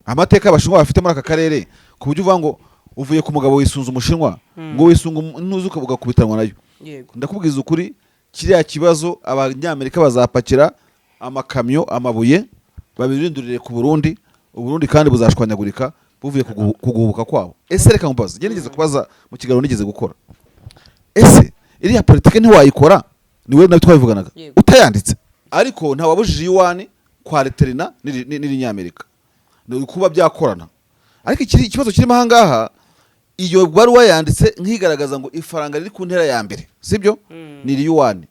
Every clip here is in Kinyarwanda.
amateka abashinwa bafite muri aka karere ku buryo uvuga ngo uvuye ku mugabo wisunza umushinwa ngo wisunga ntuzi ugakubitanwa nayo. Ndakubwiza ukuri kiriya kibazo abanyamerika bazapakira amakamyo amabuye babirindurire ku Burundi, Uburundi kandi buzashwanyagurika buvuye kuguhubuka kwabo. Ese reka nkubaze, nge nigeze kubaza mu kiganiro nigeze gukora, ese iriya politike ntiwayikora niwe nawe twabivuganaga utayanditse, ariko ntawabujije yuwani kwa Leterina n'Inyamerika kuba byakorana. Ariko ikibazo kirimo ahangaha, iyo baruwa yanditse nkigaragaza ngo ifaranga riri ku ntera ya mbere, sibyo? Ni yuwani.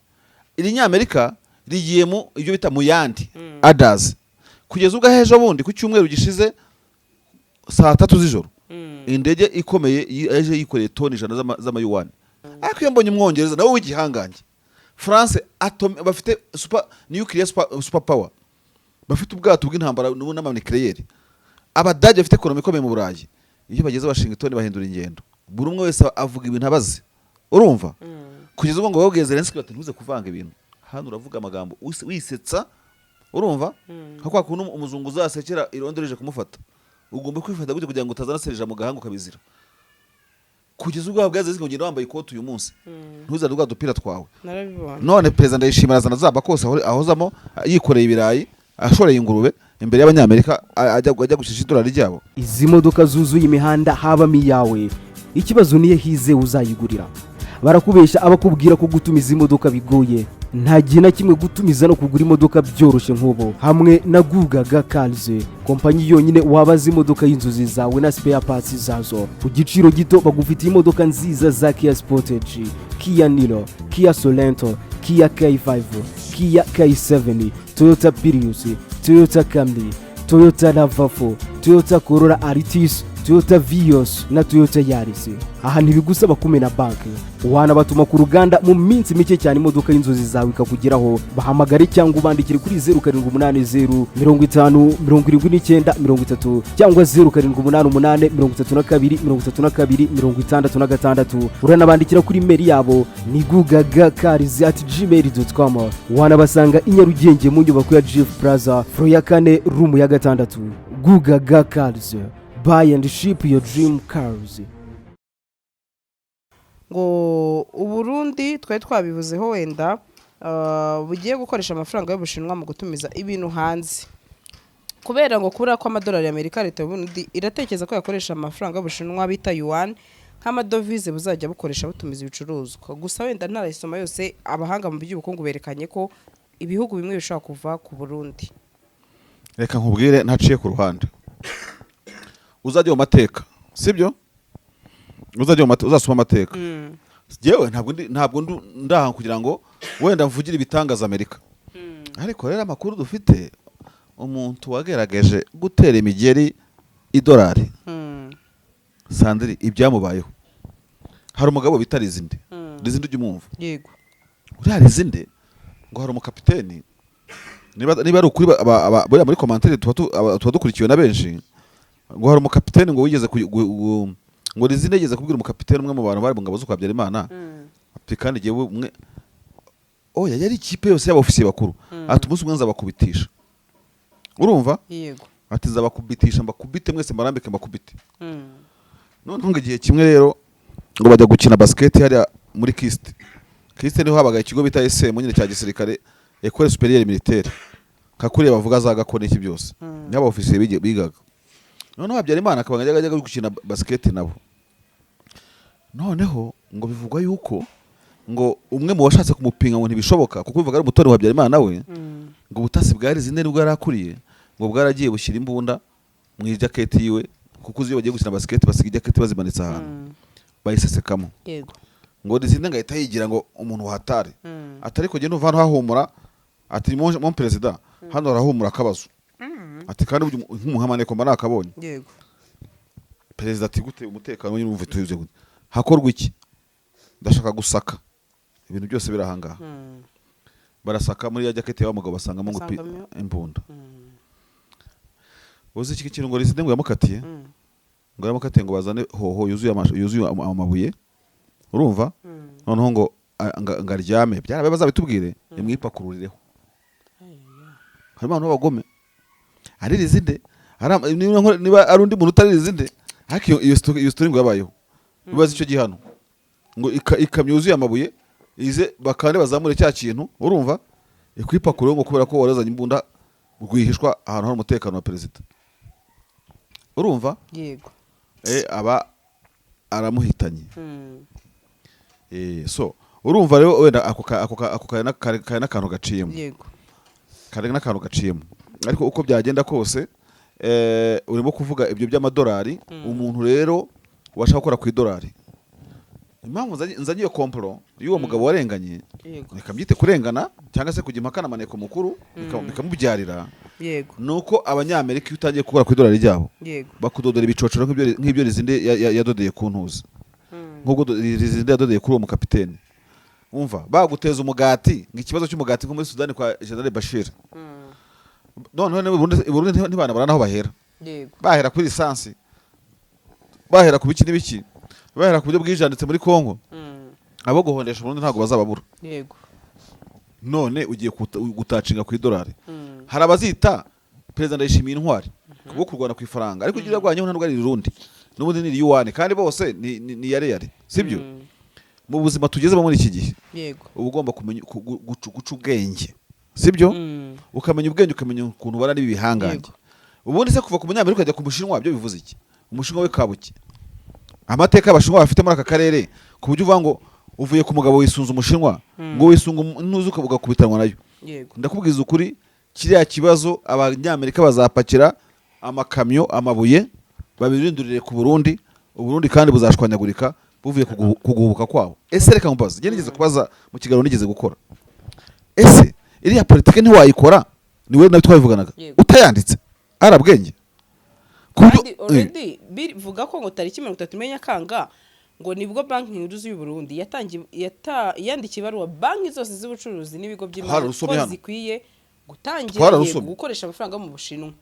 Inyamerika rigiye mu ibyo bita mu yandi others, kugeza ubwo hejo bundi ku cyumweru gishize saa 3 z'ijoro indege ikomeye yaje yikoreye toni 100 z'amayuwani. Ariko iyo mbonye umwongereza nawe w'igihangange, France bafite nuclear super power, bafite ubwato bw'intambara n'amanucleaire, abadage bafite ekonomi ikomeye mu Burayi, iyo bageze Washington bahindura ingendo, buri umwe wese avuga ibintu abaze. Urumva? Kugeza ubwo ngo babwiye Zelensky bati ntuze kuvanga ibintu, hano uravuga amagambo wisetsa. Urumva? Hakwa kuntu umuzungu uzasekera irondereje kumufata, ugomba kwifata gute kugira ngo utazanasereja mu gahanga ukabizira. Kugeza ubwo babwiye Zelensky ngenda wambaye ikoti uyu munsi, ntuzane rwa dupira twawe. None president yishimira azana zaba kose ahozamo yikoreye ibirayi, ashoreye ingurube imbere y'abanyamerika, ajya gushisha idolari ryabo. Izi modoka zuzuye imihanda habamo iyawe, ikibazo niye hize uzayigurira. Barakubesha abakubwira ko gutumiza imodoka bigoye. Nta gihe na kimwe gutumiza no kugura imodoka byoroshye nk'ubo. Hamwe na Gugaga Cars, kompanyi yonyine wabaza imodoka y'inzozi zawe na spare parts zazo ku giciro gito. Bagufitiye imodoka nziza za Kia Sportage, Kia Niro, Kia Sorento, Kia K5, Kia K7, Toyota Prius, Toyota Camry, Toyota RAV4, Toyota Corolla Altis, Toyota Vios na Toyota Yaris. Aha ntibigusaba kumena banki, wanabatuma ku ruganda mu minsi mike cyane imodoka y'inzozi zawe ikakugeraho. Bahamagare cyangwa ubandikire kuri 0780 50 79 30 cyangwa 0788 32 66. Uranabandikira kuri mail yabo ni gugagacars@gmail.com. Wanabasanga i Nyarugenge mu nyubako ya Jeff Plaza floor ya 4 room ya 6. Gugaga Cars, buy and ship your dream cars. Ngo Uburundi twari twabivuzeho wenda bugiye gukoresha amafaranga y'Ubushinwa mu gutumiza ibintu hanze, kubera ngo kubura ko amadolari y'Amerika. Leta y'Uburundi iratekereza ko yakoresha amafaranga y'Ubushinwa bita yuan nk'amadovize buzajya bukoresha butumiza ibicuruzwa. Gusa wenda ntarayisoma yose, abahanga mu by'ubukungu berekanye ko ibihugu bimwe bishobora kuva ku Burundi. Reka nkubwire ntaciye ku ruhande, uzajya mu mateka, sibyo? Uzasoma amateka. Jewe ntabwo ndaha kugira ngo wenda mvugire ibitangaza Amerika. Ariko rero amakuru dufite, umuntu wagerageje gutera imigeri idolari Sandri ibyamubayeho. Hari umugabo bita Rizinde, Rizinde ujye Yego. Uriya Rizinde ngo hari umukapiteni, niba ari ukuri bari muri commentaire tuba dukurikiwe na benshi, ngo hari umukapiteni ngo wigeze ngo Rizinde yigeze kubwira umukapiteni umwe mu bantu bari mu ngabo zo kwa Habyarimana, ati kandi giye umwe oya yari ikipe yose y'abofisiye bakuru, ati umunsi umwe nzabakubitisha. Urumva? Yego. Ati nzabakubitisha, mbakubite mwese marambike mbakubite. None ngo igihe kimwe rero ngo bajya gukina basket hari muri Kist niho habaga ikigo bita SM nyine cya gisirikare, École Supérieure Militaire, kakuriye bavuga za gakone iki byose n'abofisiye bigaga. None Habyarimana akabanga ajya gukina basket nabo. Noneho ngo bivugwa yuko ngo umwe mu washatse kumupinga ngo ntibishoboka kuko bivuga ari umutoni wa Habyarimana nawe, ngo ubutasi bwa Rizinde nibwo yarakuriye ngo bwaragiye bushyira imbunda mu jacket yiwe, kuko uzi bagiye gukina basket basiga jacket bazimanitse ahantu bayisesekamo. Yego. Ngo Rizinde ngahita yigira ngo umuntu wahatare, atari ko genda uvana hahumura, ati mon president hano arahumura akabazo, ati kandi nk'umuhamane ko mbana akabonye. Yego. President ati gute umutekano nyine umufite uje gute, hakorwa iki? Ndashaka gusaka ibintu byose birahanga. Barasaka muri ya jacket ya mugabo basangamo ngo imbunda. Uzi iki kintu ngo Rizinde ngo yamukatiye, ngo yamukatiye ngo bazane hoho yuzuye amabuye. Urumva? Noneho ngo ngaryame byarabe bazabitubwire imwipakururireho. Harimo abantu b'abagome. Ari Rizinde niba ari undi muntu utarizi nde ariko iyo story ngo yabayeho bibaza icyo gihano ngo ikamyo yuzuye amabuye ize bakande bazamure cya kintu urumva ikwipakure ngo kubera ko warazanye imbunda rwihishwa ahantu hari umutekano wa perezida urumva yego aba aramuhitanye so urumva rero wenda ako kari n'akantu gaciyemo yego kari n'akantu gaciyemo ariko uko byagenda kose urimo kuvuga ibyo by'amadolari umuntu rero washaka gukora ku idolari impamvu nzanye iyo komporo y'uwo mugabo warenganye reka mbyite kurengana cyangwa se kujya impaka n'amaneko mukuru bikamubyarira nuko abanyamerika iyo utangiye gukora ku idolari ryabo bakudodora ibicocero nk'ibyo rizinde yadodeye ku ntuzi nk'ubwo rizinde yadodeye kuri uwo mukapitene umva baguteza umugati nk'ikibazo cy'umugati nko muri Sudani kwa General Bashir noneho Burundi ntibanabara naho bahera bahera kuri lisansi bahera ku biki n'ibiki bahera ku buryo bwijanditse muri Kongo abo guhondesha Burundi ntabwo bazababura none ugiye gutacinga ku idolari hari abazita perezida Ndayishimiye intwari kubwo kurwana ku ifaranga ariko ugira rwanyeho ntabwo ari Burundi n'ubundi ni yuwane kandi bose ni yare sibyo mu buzima tugezemo muri iki gihe uba ugomba kumenya guca ubwenge sibyo ukamenya ubwenge ukamenya ukuntu bara n'ibihangange ubundi se kuva ku munyamerika ukajya ku mushinwa byo bivuze iki umushinwa we kabuki amateka y'abashinwa bafite muri aka karere ku buryo uvuga ngo uvuye ku mugabo wisunza umushinwa ngo wisunga ntuzi ugakubitanwa nayo ndakubwiza ukuri kiriya kibazo abanyamerika bazapakira amakamyo amabuye babirindurire ku Burundi Uburundi kandi buzashwanyagurika buvuye kuguhubuka kwabo ese reka nkubaza nigeze kubaza mu kiganiro nigeze gukora ese iriya politike ntiwayikora niwe nawe twabivuganaga utayanditse arabwenge kandi already bivuga ko ngo tariki 30 Nyakanga ngo nibwo banki nkuru y'u Burundi yandikiye ibaruwa banki zose z'ubucuruzi n'ibigo by'imari ko zikwiye gutangira gukoresha amafaranga mu Bushinwa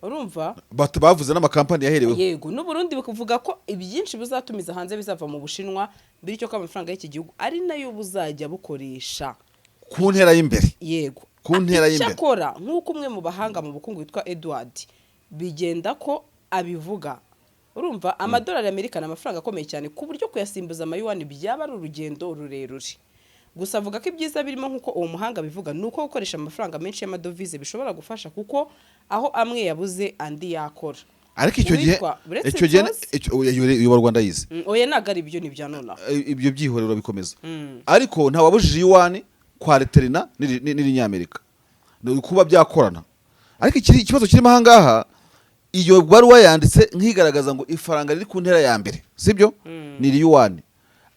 urumva bavuze n'amakampani yahereweho yego n'u Burundi bakavuga ko ibyinshi bizatumiza hanze bizava mu Bushinwa bityo ko amafaranga y'iki gihugu ari nayo buzajya bukoresha ku ntera y'imbere yego ku ntera y'imbere cyakora nk'uko umwe mu bahanga mu bukungu witwa Edward bigenda ko abivuga urumva amadolari y'Amerika amafaranga akomeye cyane ku buryo kuyasimbuza amayuwani byaba ari urugendo rurerure gusa avuga ko ibyiza birimo nk'uko uwo muhanga bivuga nuko gukoresha amafaranga menshi y'amadovize bishobora gufasha kuko aho amwe yabuze andi yakora ariko icyo gihe iyo Rwanda yize oya nagari ibyo nibya nona ibyo byihorero bikomeza ariko nta wabujije yuwani kwa Leterina n'Inyamerika kuba byakorana ariko ikibazo kirimo aha ngaha iyo baruwa yanditse nk'igaragaza ngo ifaranga riri ku ntera ya mbere sibyo ni yuwani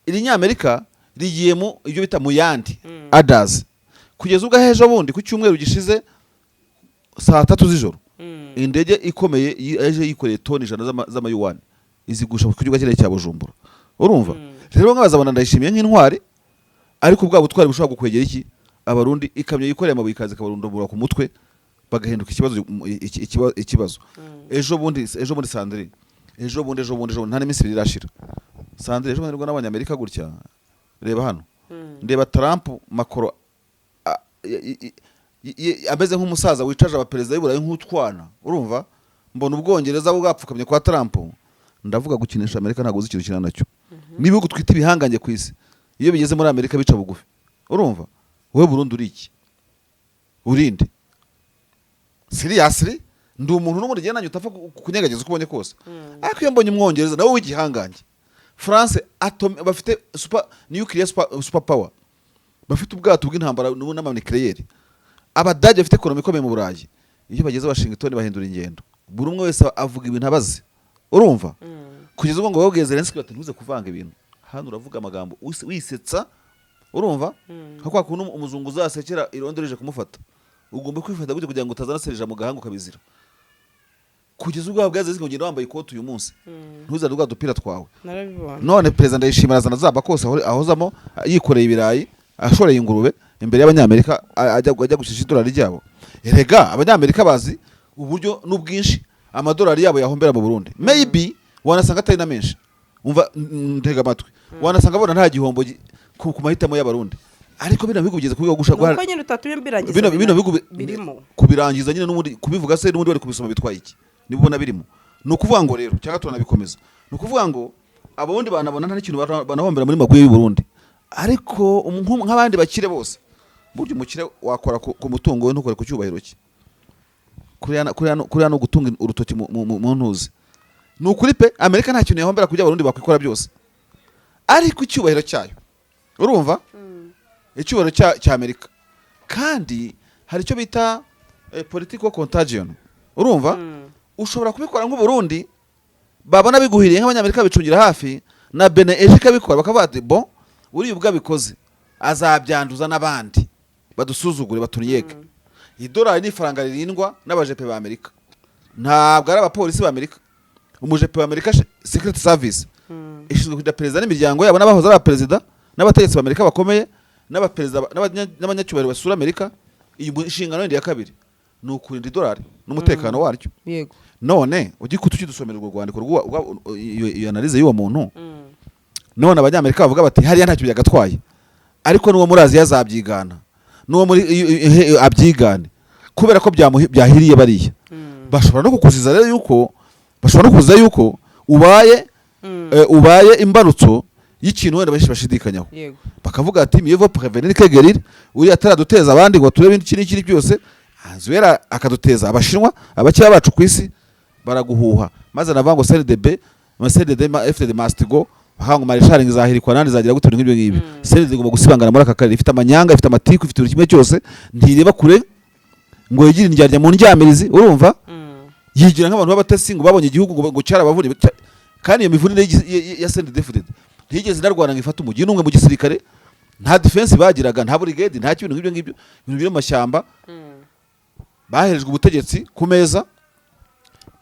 Inyamerika rigiyemo ibyo bita mu yandi others kugeza ubwo hejo bundi ku cyumweru gishize saa 3 z'ijoro indege ikomeye yaje yikoreye toni 100 z'amayuwani izigusha ku kibuga cy'indege cya Bujumbura urumva rero nkabazabana Ndayishimiye nk'intwari ariko ubwa butwari bushobora gukwegera iki abarundi ikamyo yikoreye amabuye ikaze kabarundumura ku mutwe bagahinduka ikibazo ejo bundi Sandrine ejo bundi nta n'iminsi ibiri irashira Sandrine ejo bundi n'abanyamerika gutya reba hano ndeba Trump Macron ameze nk'umusaza wicaje abaperezida y'Uburayi nk'utwana urumva mbona ubwongereza bwapfukamye kwa Trump ndavuga gukinisha Amerika ntago uzi ikintu kinana nacyo n'ibihugu twita ibihangange ku isi iyo bigeze muri Amerika bica bugufi urumva wowe Burundi uri iki urinde seriously ndi umuntu n'umuntu genda utapfa kunyegageza uko ubonye kose ariko iyo mbonye umwongereza nawe w'igihangange France bafite nuclear super power bafite ubwato bw'intambara n'amanucleaire abadage bafite ekonomi ikomeye mu Burayi iyo bageze Washington bahindura ingendo buri umwe wese avuga ibintu abaze urumva kugeza ubwo ngo babwiye Zelensky bati ntuze kuvanga ibintu hano uravuga amagambo wisetsa urumva hakwa kuntu umuzungu uzasekera irondoreje kumufata ugomba kwifata gute kugira ngo utazana serija mu gahanga ukabizira kugeza ubwo bwaze zikongera wambaye ikoti uyu munsi ntuzane ubwa dupira twawe none perezida Ndayishimiye azana zaba kose ahozamo yikoreye ibirayi ashoreye ingurube imbere y'abanyamerika ajya gushisha idolari ryabo erega abanyamerika bazi uburyo n'ubwinshi amadolari yabo yahombera mu Burundi maybe wanasanga atari na menshi umva ntega amatwi wanasanga abona nta gihombo ku mahitamo y'abarundi ariko bino bigo bigeze kubiga gushaka bino birangiza birimo kubirangiza nyine n'ubundi kubivuga se n'ubundi bari kubisoma bitwaye iki nibona birimo. Ni ukuvuga ngo rero cyangwa turanabikomeza, ni ukuvuga ngo ababundi banabona nta n'ikintu banahombera muri maguye y'u Burundi, ariko nk'abandi bakire bose, burya umukire wakora ku mutungo we ntukore ku cyubahiro cye. Kuriya no gutunga urutoki mu ntuzi. Ni ukuri pe, Amerika nta kintu yahombera kubyo abarundi bakwikora byose, ariko icyubahiro cyayo, urumva, icyubahiro cya Amerika. Kandi hari icyo bita political contagion, urumva, ushobora kubikora nk'Uburundi, babona biguhiriye nk'abanyamerika bicungira hafi, na Benin eje ikabikora bakavuga ati bon, uri ubwa bikoze azabyanduza n'abandi badusuzugure batuniyeke. Idolari ni faranga ririndwa n'abajepe ba Amerika, ntabwo ari abapolisi ba Amerika. Umujepe wa Amerika Secret Service ishinzwe kugira perezida n'imiryango yabo n'abahoze ari perezida n'abategetsi ba Amerika bakomeye n'abaperezida n'abanyacyubahiro basura Amerika. Iyi nshingano yindi ya kabiri ni ukurinda idolari n'umutekano waryo. Yego. None ukidusomera urwo rwandiko iyo analize y'uwo muntu, none abanyamerika bavuga bati hariya ntacyo byagatwaye, ariko n'uwo muri Aziya azabyigana, n'uwo muri abyigane, kubera ko byahiriye bariya. Bashobora no kukuziza rero yuko ubaye imbarutso y'ikintu wenda benshi bashidikanyaho, bakavuga ati mieux vaut prévenir que guérir. Uri ataraduteza abandi ngo turebe n'ikindi byose, azwera akaduteza abashinwa abakiya bacu ku isi baraguhuha, maze navango CNDB FDD Mastigo bahango marisharingi zahirikwa nandi zagira gutura nk'ibyo ngibyo. CNDD igomba gusibangana muri aka karere, ifite amanyanga, ifite amatiku, ifite kimwe cyose, ntireba kure ngo yigire indyarya mu ndyamirizi, urumva, yigira nk'abantu b'abatesi ngo babonye igihugu ngo cyarabavuni. Kandi iyo mivunire ya CNDD FDD ntigeze narwana ngo ifate umujyi n'umwe mu gisirikare, nta defense bagiraga, nta brigade, nta kintu nk'ibyo ngibyo, ibintu biri mu mashyamba. Baherejwe ubutegetsi ku meza,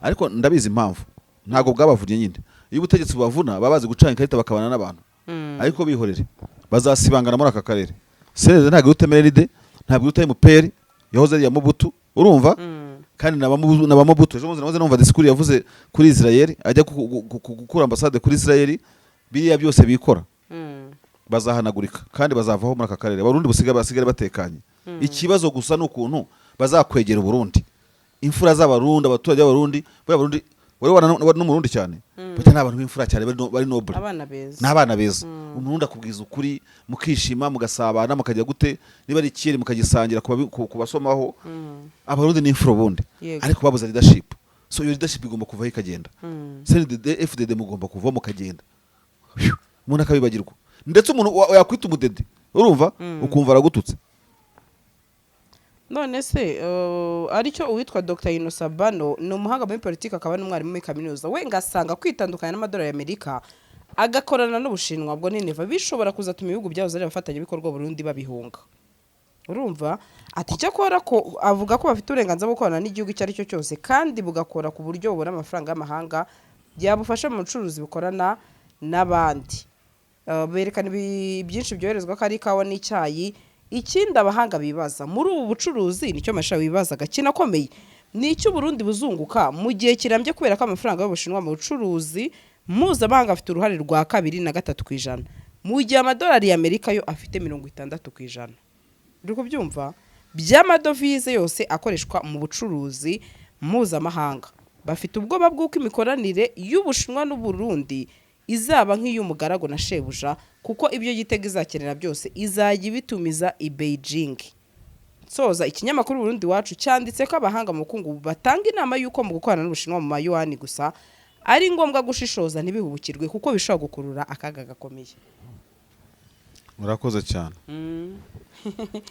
ariko ndabizi impamvu ntago bwabavunye nyine. Iyo ubutegetsi bubavuna babazi gucanga ikarita bakabana n'abantu, ariko bihorere bazasibangana muri aka karere. CNDD ntago utemereride, ntabwo utaye muperi yahoze ari ya Mobutu, urumva. Kandi na Mobutu ejo muze numva disikuru yavuze kuri Israel, ajya gukura ambassade kuri Israel, biriya byose bikora bazahanagurika kandi bazavaho muri aka karere. Abarundi basigare batekanye. Ikibazo gusa n'ukuntu bazakwegera Burundi, imfura z'abarundi, abaturage b'abarundi, wari n'umurundi cyane, bata n'abantu b'imfura cyane, bari noble, n'abana beza. Umurundi akubwiza ukuri, mukishima, mugasabana, mukajya gute, niba ari ikiri mukagisangira kubasomaho. Abarundi ni imfura bundi, ariko babuze leadership. So iyo leadership igomba kuvaho ikagenda. CNDD FDD mugomba kuvaho mukagenda, umuntu akabibagirwa. Ndetse umuntu yakwita umudede, urumva, ukumva aragututse. None se aricyo uwitwa Dr. Innocent Bano ni umuhanga muri politiki akaba n'umwarimu muri kaminuza, we ngasanga kwitandukanya n'amadolari y'Amerika agakorana n'Ubushinwa bwo n'ineva bishobora kuzatuma ibihugu byahoze ari abafatanyabikorwa Burundi babihunga. Urumva ati cyakora ko avuga ko bafite uburenganzira bwo gukorana n'igihugu icyo ari cyo cyose, kandi bugakora ku buryo bubona amafaranga y'amahanga byabufasha mu bucuruzi bukorana n'abandi. Berekana byinshi byoherezwa ko ari ikawa n'icyayi. Ikindi abahanga bibaza muri ubu bucuruzi nicyo masha bibazaga kinakomeye, nicyo Burundi buzunguka mu gihe kirambye, kubera ko amafaranga y'Ubushinwa mu bucuruzi mpuzamahanga afite uruhare rwa 2 na 3%, mu gihe amadolari y'Amerika yo afite 60%. Uri kubyumva? By'amadovize yose akoreshwa mu bucuruzi mpuzamahanga. Bafite ubwoba bw'uko imikoranire y'Ubushinwa n'u Burundi izaba nk'iy'umugarago na shebuja, kuko ibyo yitega izakenera byose izajya ibitumiza i Beijing. Soza ikinyamakuru Burundi wacu cyanditse ko abahanga mu bukungu batanga inama y'uko mu gukorana n'Ubushinwa mu mayuani gusa ari ngombwa gushishoza ntibihubukirwe, kuko bishobora gukurura akaga gakomeye. Murakoze cyane.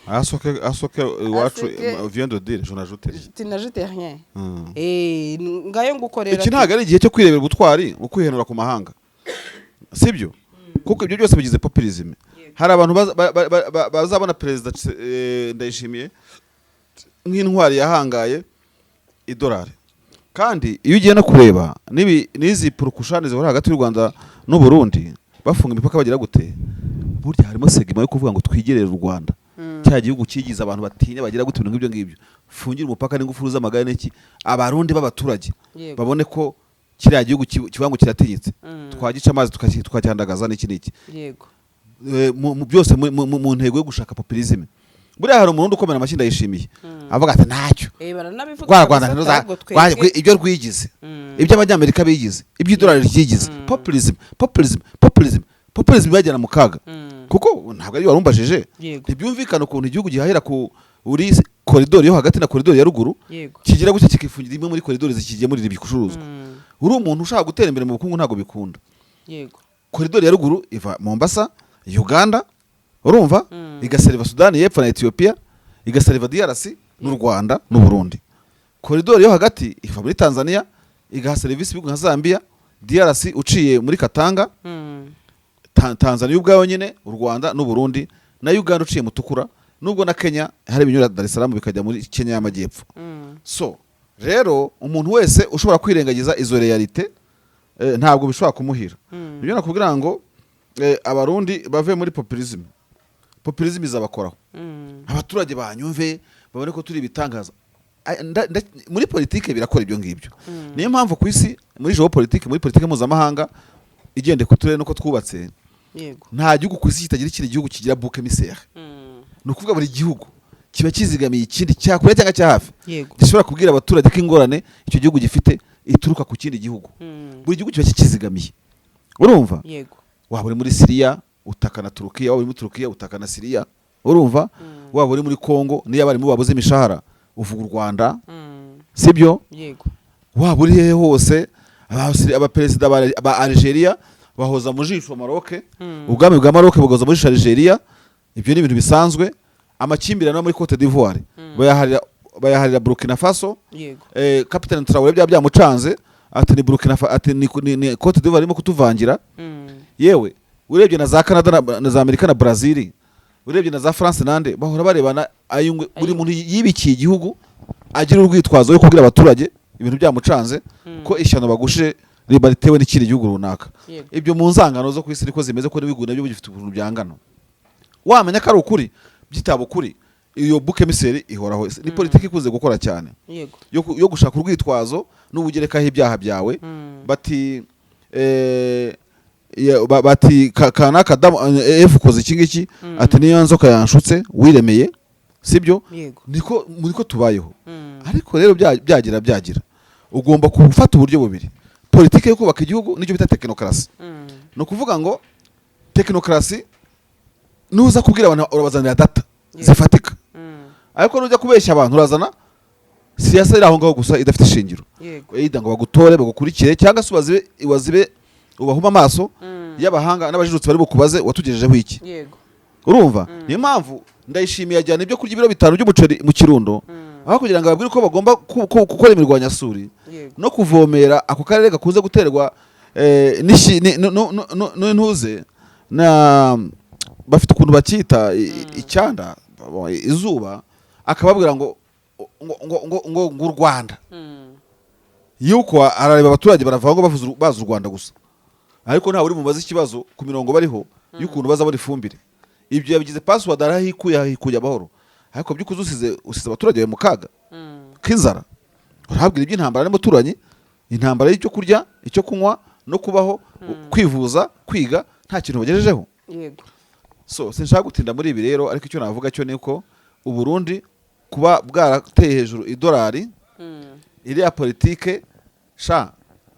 Asoke iwacu vient de dire, je n'ajoute rien. Ngayo ngukorera. Iki ntago ari igihe cyo kwirebera ubutwari ukwihenura ku mahanga, sibyo? Kuko ibyo byose bigize populism. Hari abantu bazabona perezida Ndayishimiye nk'intwari yahangaye idolari, kandi iyo ugiye no kureba nizi purukushani zihora hagati y'u Rwanda n'u Burundi bafunga imipaka bagira gute, burya harimo segima yo kuvuga ngo twigerere u Rwanda, cya gihugu kigize abantu batinya bagira gute ibintu ngibyo fungira umupaka n'ingufu z'amagare n'iki, abarundi b'abaturage babone ko kiriya gihugu kibango kiratinyitse, twagica amazi tukacyandagaza n'iki n'iki. Yego. Byose mu ntego yo gushaka populism. buriya hari umuntu ukomera amashyi ndayishimiye avuga ati ntacyo baranabivuga rwa Rwanda ibyo rwigize ibyo abanyamerika bigize ibyo idolari ryigize populism bajyana mu kaga kuko ntabwo ari warumbajije ntibyumvikana ukuntu igihugu gihahira uri koridori yo hagati na koridori ya ruguru kigira gutya kikifungira imwe muri koridori zikigemurira ibicuruzwa uri umuntu ushaka gutera imbere mu bukungu ntabwo bikunda koridori ya ruguru iva Mombasa Uganda urumva igaseriva Sudani y'Epfo na Ethiopia igaseriva DRC n'u Rwanda n'u Burundi koridori yo hagati iva muri Tanzania igaha serivisi bigo nka Zambia DRC uciye muri Katanga Tanzania ubwayo nyine u Rwanda n'u Burundi na Uganda uciye mutukura nubwo na Kenya hari ibinyura Dar es Salaam bikajya muri Kenya y'amajyepfo so rero umuntu wese ushobora kwirengagiza izo realite ntabwo bishobora kumuhira nibyo nakubwira ngo abarundi bave muri populism izabakoraho abaturage banyumve babone ko turi ibitangaza muri politike birakora ibyo ngibyo niyo mpamvu ku isi muri geopolitike muri politike mpuzamahanga igende ku turere nuko twubatse nta gihugu ku isi kitagira ikindi gihugu kigira bouc émissaire ni ukuvuga buri gihugu kiba kizigamiye ikindi cyakure cyangwa cya hafi gishobora kubwira abaturage ko ingorane icyo gihugu gifite ituruka ku kindi gihugu buri gihugu kiba kikizigamiye urumva waba uri muri Syria utakana Turukiya waba uri muri Turukiya utakana Syria urumva waba uri muri Kongo niyo abarimu babuze imishahara uvuga u Rwanda sibyo waba uri hehe hose abaperezida ba Algeria bahoza mu jisho Maroc ubwami bwa Maroc bugoza muri Algeria ibyo ni ibintu bisanzwe amakimbirane muri Cote d'Ivoire bayaharira Burkina Faso Capitaine Traoré byamucanze ati ni Burkina Faso ati ni Cote d'Ivoire irimo kutuvangira yewe urebye na za Canada na za Amerika na Brazil urebye na za France nande bahora barebana ayungwe buri muntu yibikiye igihugu agira urwitwazo yo kubwira abaturage ibintu byamucanze ko ishyano bagushe riba ritewe n'ikindi gihugu runaka ibyo mu nzangano zo kwisi riko zimeze ko n'ibiguna byo bifite ubuntu byangano wamenya ko ari ukuri byitabo kuri iyo bouc émissaire ihoraho ni politiki ikuze gukora cyane yo gushaka urwitwazo n'ubugerekaho ibyaha byawe bati bati kanaka F koze iki ngiki ati niyo nzoka yanshutse wiremeye sibyo niko tubayeho ariko rero byagira ugomba gufata uburyo bubiri politiki yo kubaka igihugu nicyo bita technocracy no kuvuga ngo technocracy nuza kubwira abantu urabazanira data zifatika ariko nujya kubeshya abantu urazana siyasa iri aho ngaho gusa idafite ishingiro yida ngo bagutore bagukurikire cyangwa se wazibe ubahuma amaso y'abahanga n'abajijutse bari bukubaze watugejejeho iki urumva niyo mpamvu ndayishimiye ajyana ibyo kurya ibiro 5 by'umuceri mu Kirundo aho kugira ngo babwire ko bagomba gukora imirwanyasuri no kuvomera ako karere gakunze guterwa n'intuze na bafite ukuntu bakita icyanda izuba akababwira ngo u Rwanda yuko arareba abaturage barava ngo bazi u Rwanda gusa ariko nta uri mubaza ikibazo ku mirongo bariho y'ukuntu baza bari fumbire ibyo yabigize password arahikuye amahoro ariko byukuzusize abaturage mu kaga k'inzara urabwira iby'intambara n'umuturanyi intambara y'icyo kurya icyo kunywa no kubaho kwivuza kwiga nta kintu bagejejeho so sinshaka gutinda muri ibi rero ariko icyo navuga cyo niko u Burundi kuba bwarateye hejuru idolari iriya politike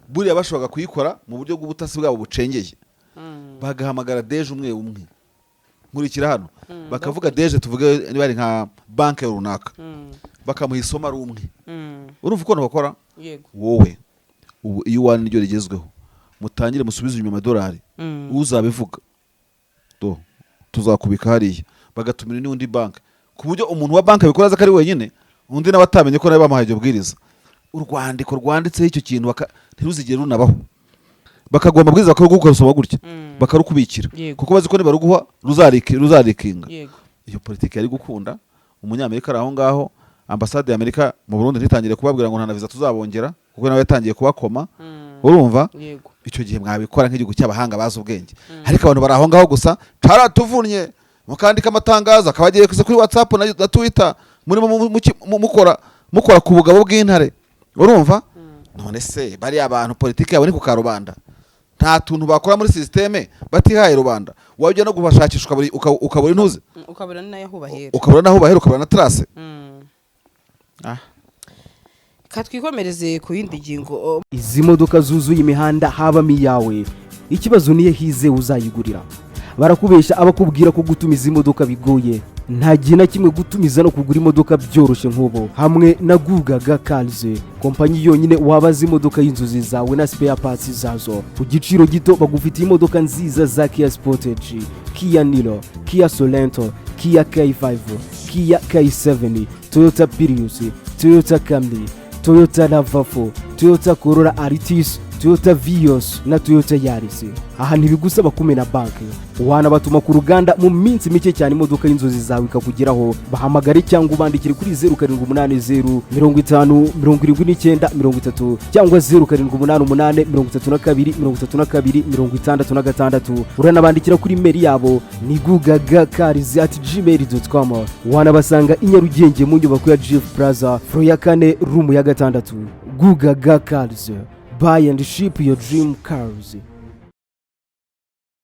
buriya bashoboka kuyikora mu buryo bw'ubutasi bwabo bucengeye bagahamagara deje umwe nkurikira hano bakavuga deje tuvuge niba ari nka banke runaka bakamuha isoma ari umwe urumva uko bakora wowe ubu iyo wani niryo rigezweho mutangire musubize inyuma amadolari uzabivuga tuzakubika hariya bagatumira n'undi banke ku buryo umuntu wa banke bikora aza ko ari wenyine undi nawe atamenye ko nawe bamuhaye iryo bwiriza urwandiko rwanditseho icyo kintu ntiruzigere runabaho bakagomba bwiza bakarugusoma gutya bakarukubikira kuko bazi ko nibaruguha ruzarikinga iyo politiki yari gukunda umunyamerika ari aho ngaho ambasade ya Amerika mu Burundi ntitangire kubabwira ngo nta viza tuzabongera kuko nawe yatangiye kubakoma urumva icyo gihe mwabikora nk'igihugu cy'abahanga bazi ubwenge ariko abantu bari aho ngaho gusa taratuvunye mukandika amatangazo akabagiye kuri WhatsApp na Twitter muri mukora ku bugabo bw'intare urumva none se bari abantu politiki yabo ni ku karubanda nta tuntu bakora muri systeme batihaye rubanda wajya no kubashakisha ukabura intuze ukabura naho bahera ukabura na trace. Katwikomereze ku yindi ngingo. Izi modoka zuzuye imihanda habamo iyawe, ikibazo niye hize uzayigurira. Barakubesha abakubwira ko gutumiza imodoka bigoye, nta gihe na kimwe gutumiza no kugura imodoka byoroshye nk'ubu. Hamwe na Gugaga Cars, kompanyi yonyine wabaza imodoka y'inzozi zawe na spare parts zazo ku giciro gito. Bagufitiye imodoka nziza za Kia Sportage, Kia Niro, Kia Sorento, Kia K5, Kia K7, Toyota Prius, Toyota Camry, Toyota RAV4, Toyota Corolla Altis, Toyota Vios na Toyota Yaris. Aha ntibigusaba kumena banki, wanabatuma ku ruganda mu minsi mike cyane imodoka y'inzozi zawe ikakugeraho. Bahamagare cyangwa ubandikire kuri 0780 50 79 30 cyangwa 0788 32 66. Uranabandikira kuri mail yabo ni gugagacars@gmail.com. Wanabasanga i Nyarugenge mu nyubako ya GF Plaza floor ya 4 room ya 6. Gugaga Cars, buy and ship your dream cars.